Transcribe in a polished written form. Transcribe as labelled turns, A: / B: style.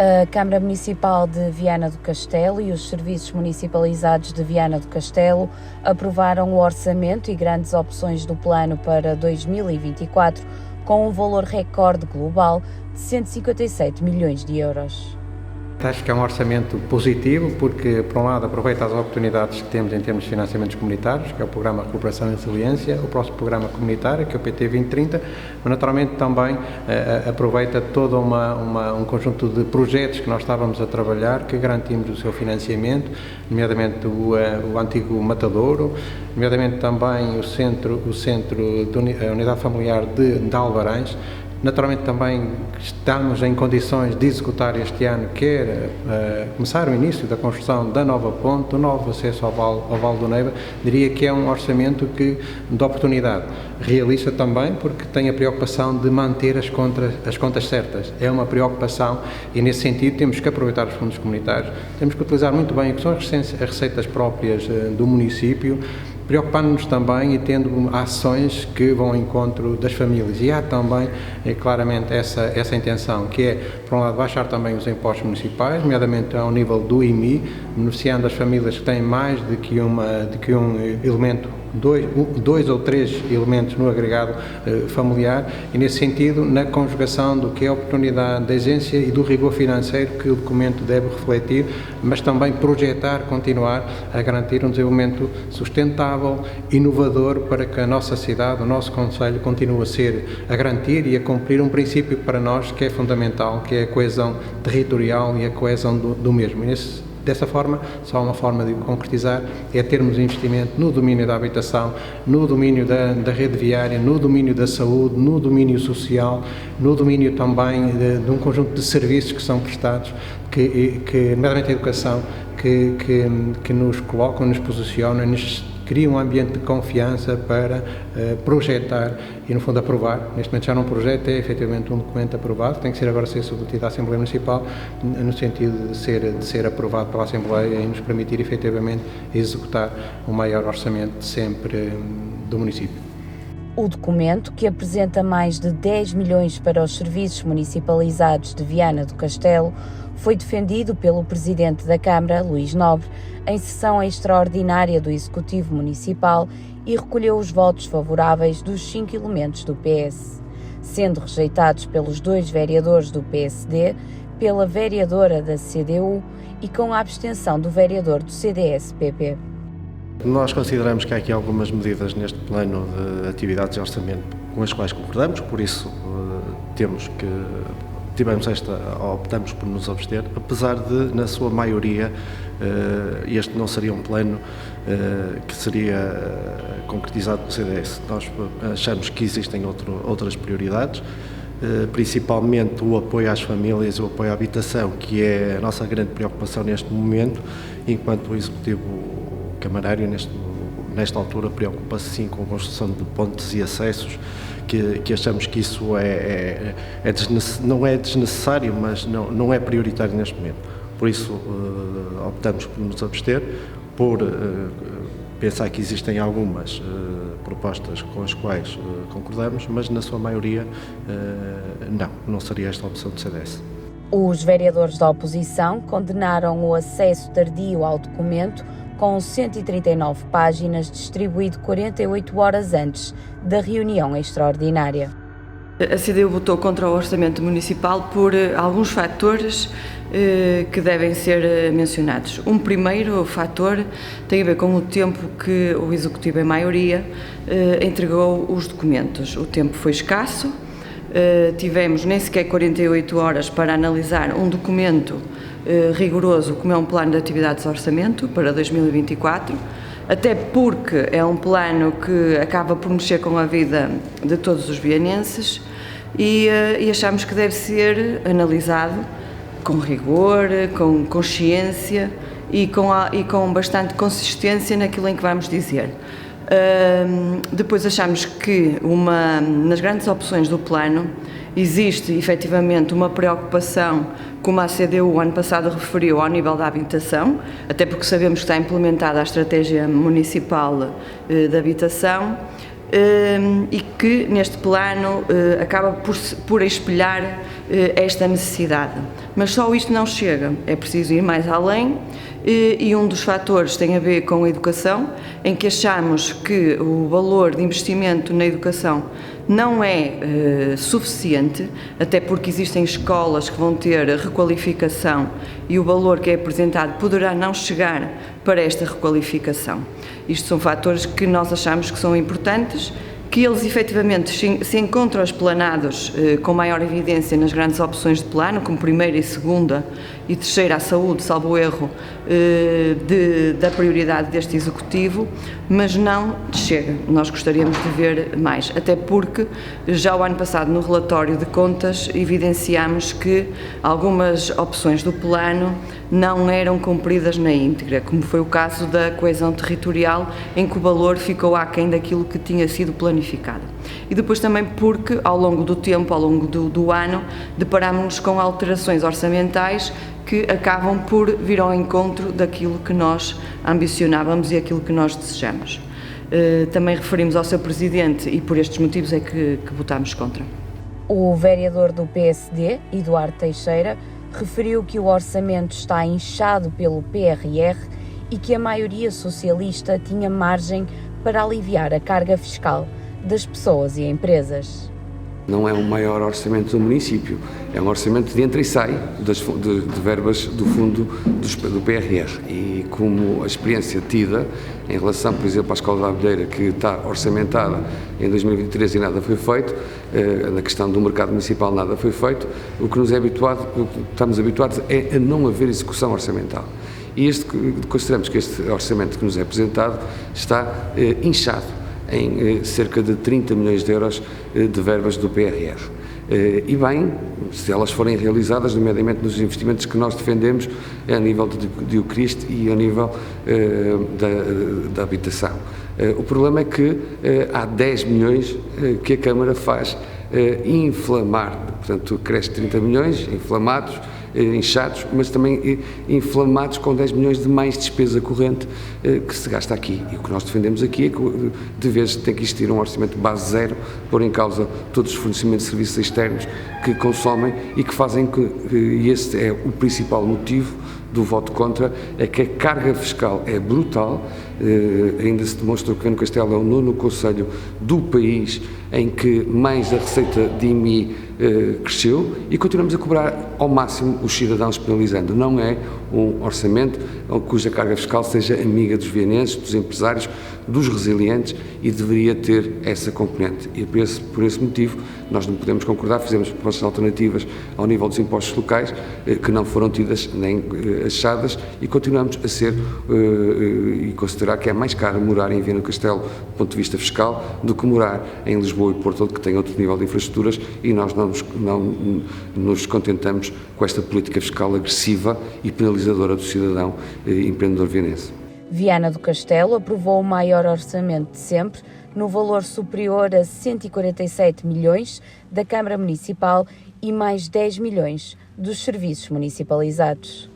A: A Câmara Municipal de Viana do Castelo e os Serviços Municipalizados de Viana do Castelo aprovaram o orçamento e grandes opções do plano para 2024, com um valor recorde global de 157 milhões de euros.
B: Acho que é um orçamento positivo porque, por um lado, aproveita as oportunidades que temos em termos de financiamentos comunitários, que é o Programa de Recuperação e Resiliência, o próximo Programa Comunitário, que é o PT 2030, mas naturalmente também aproveita todo um conjunto de projetos que nós estávamos a trabalhar, que garantimos o seu financiamento, nomeadamente o antigo Matadouro, nomeadamente também a Unidade Familiar de Alvarães. Naturalmente também estamos em condições de executar este ano, quer começar o início da construção da nova ponte, do novo acesso ao Vale do Neiva. Diria que é um orçamento de oportunidade, realista também, porque tem a preocupação de manter as contas certas. É uma preocupação e, nesse sentido, temos que aproveitar os fundos comunitários, temos que utilizar muito bem o que são as receitas próprias do município, preocupando-nos também e tendo ações que vão ao encontro das famílias. E há também, claramente, essa intenção, que é, por um lado, baixar também os impostos municipais, nomeadamente ao nível do IMI, beneficiando as famílias que têm mais de que um elemento, dois ou três elementos no agregado familiar, e nesse sentido, na conjugação do que é a oportunidade da exigência e do rigor financeiro que o documento deve refletir, mas também projetar, continuar a garantir um desenvolvimento sustentável, inovador, para que a nossa cidade, o nosso concelho, continue a garantir e a cumprir um princípio para nós que é fundamental, que é a coesão territorial e a coesão do mesmo. Dessa forma, só uma forma de concretizar é termos investimento no domínio da habitação, no domínio da rede viária, no domínio da saúde, no domínio social, no domínio também de um conjunto de serviços que são prestados, nomeadamente a educação, que nos colocam, nos posicionam, cria um ambiente de confiança para projetar e, no fundo, aprovar. Neste momento já não projeto, é efetivamente um documento aprovado, tem que ser agora submetido à Assembleia Municipal, no sentido de ser aprovado pela Assembleia e nos permitir efetivamente executar o maior orçamento sempre do município.
A: O documento, que apresenta mais de 10 milhões para os serviços municipalizados de Viana do Castelo, foi defendido pelo Presidente da Câmara, Luís Nobre, em sessão extraordinária do Executivo Municipal e recolheu os votos favoráveis dos 5 elementos do PS, sendo rejeitados pelos 2 vereadores do PSD, pela vereadora da CDU e com a abstenção do vereador do CDS-PP.
C: Nós consideramos que há aqui algumas medidas neste plano de atividades de orçamento com as quais concordamos, por isso optamos por nos abster, apesar de, na sua maioria, este não seria um plano que seria concretizado pelo CDS. Nós achamos que existem outras prioridades, principalmente o apoio às famílias, o apoio à habitação, que é a nossa grande preocupação neste momento, enquanto o Executivo Camarário, nesta altura, preocupa-se sim com a construção de pontes e acessos, que achamos que isso não é desnecessário, mas não é prioritário neste momento. Por isso, optamos por nos abster, por pensar que existem algumas propostas com as quais concordamos, mas na sua maioria não seria esta a opção do CDS.
A: Os vereadores da oposição condenaram o acesso tardio ao documento, com 139 páginas, distribuído 48 horas antes da reunião extraordinária.
D: A CDU votou contra o orçamento municipal por alguns fatores que devem ser mencionados. Um primeiro fator tem a ver com o tempo que o Executivo, em maioria, entregou os documentos. O tempo foi escasso, tivemos nem sequer 48 horas para analisar um documento rigoroso, como é um plano de atividades de orçamento para 2024, até porque é um plano que acaba por mexer com a vida de todos os vianenses e achamos que deve ser analisado com rigor, com consciência e com bastante consistência naquilo em que vamos dizer. Depois achamos que nas grandes opções do plano existe efetivamente uma preocupação, como a CDU ano passado referiu, ao nível da habitação, até porque sabemos que está implementada a Estratégia Municipal de Habitação, e que neste plano acaba por espelhar esta necessidade. Mas só isto não chega, é preciso ir mais além, e um dos fatores tem a ver com a educação, em que achamos que o valor de investimento na educação não é suficiente, até porque existem escolas que vão ter requalificação e o valor que é apresentado poderá não chegar para esta requalificação. Isto são fatores que nós achamos que são importantes, que eles efetivamente se encontram explanados com maior evidência nas grandes opções de plano, como primeira e segunda e terceira à saúde, salvo erro, da prioridade deste Executivo, mas não chega. Nós gostaríamos de ver mais, até porque já o ano passado no relatório de contas evidenciámos que algumas opções do plano não eram cumpridas na íntegra, como foi o caso da coesão territorial, em que o valor ficou aquém daquilo que tinha sido planificado. E depois também porque, ao longo do tempo, ao longo do ano, deparámos-nos com alterações orçamentais que acabam por vir ao encontro daquilo que nós ambicionávamos e aquilo que nós desejamos. Também referimos ao Sr. Presidente e por estes motivos é que votámos contra.
A: O vereador do PSD, Eduardo Teixeira, referiu que o orçamento está inchado pelo PRR e que a maioria socialista tinha margem para aliviar a carga fiscal das pessoas e empresas.
E: Não é o maior orçamento do município, é um orçamento de entra e sai de verbas do fundo do PRR. E como a experiência tida em relação, por exemplo, à Escola da Abelheira, que está orçamentada em 2023 e nada foi feito, na questão do mercado municipal nada foi feito, o que estamos habituados é a não haver execução orçamental. E consideramos que este orçamento que nos é apresentado está inchado em cerca de 30 milhões de euros de verbas do PRR. E bem, se elas forem realizadas, nomeadamente nos investimentos que nós defendemos a nível de Eucriste e a nível da habitação. O problema é que há 10 milhões que a Câmara faz inflamar, portanto cresce 30 milhões inflamados, inchados, mas também inflamados com 10 milhões de mais despesa corrente que se gasta aqui. E o que nós defendemos aqui é que de vez tem que existir um orçamento de base zero, pôr em causa todos os fornecimentos de serviços externos que consomem e que fazem e esse é o principal motivo do voto contra, é que a carga fiscal é brutal. Ainda se demonstrou que Viana do Castelo é o 9º concelho do país em que mais a receita de IMI cresceu e continuamos a cobrar ao máximo os cidadãos penalizando. Não é um orçamento cuja carga fiscal seja amiga dos vienenses, dos empresários, dos resilientes e deveria ter essa componente. E por esse motivo nós não podemos concordar, fizemos propostas alternativas ao nível dos impostos locais que não foram tidas nem achadas e continuamos a ser e considerar que é mais caro morar em Viana do Castelo do ponto de vista fiscal do que morar em Lisboa e Porto, que tem outro nível de infraestruturas e nós não nos contentamos com esta política fiscal agressiva e penalizadora do cidadão empreendedor vienense.
A: Viana do Castelo aprovou o maior orçamento de sempre, no valor superior a 147 milhões da Câmara Municipal e mais 10 milhões dos serviços municipalizados.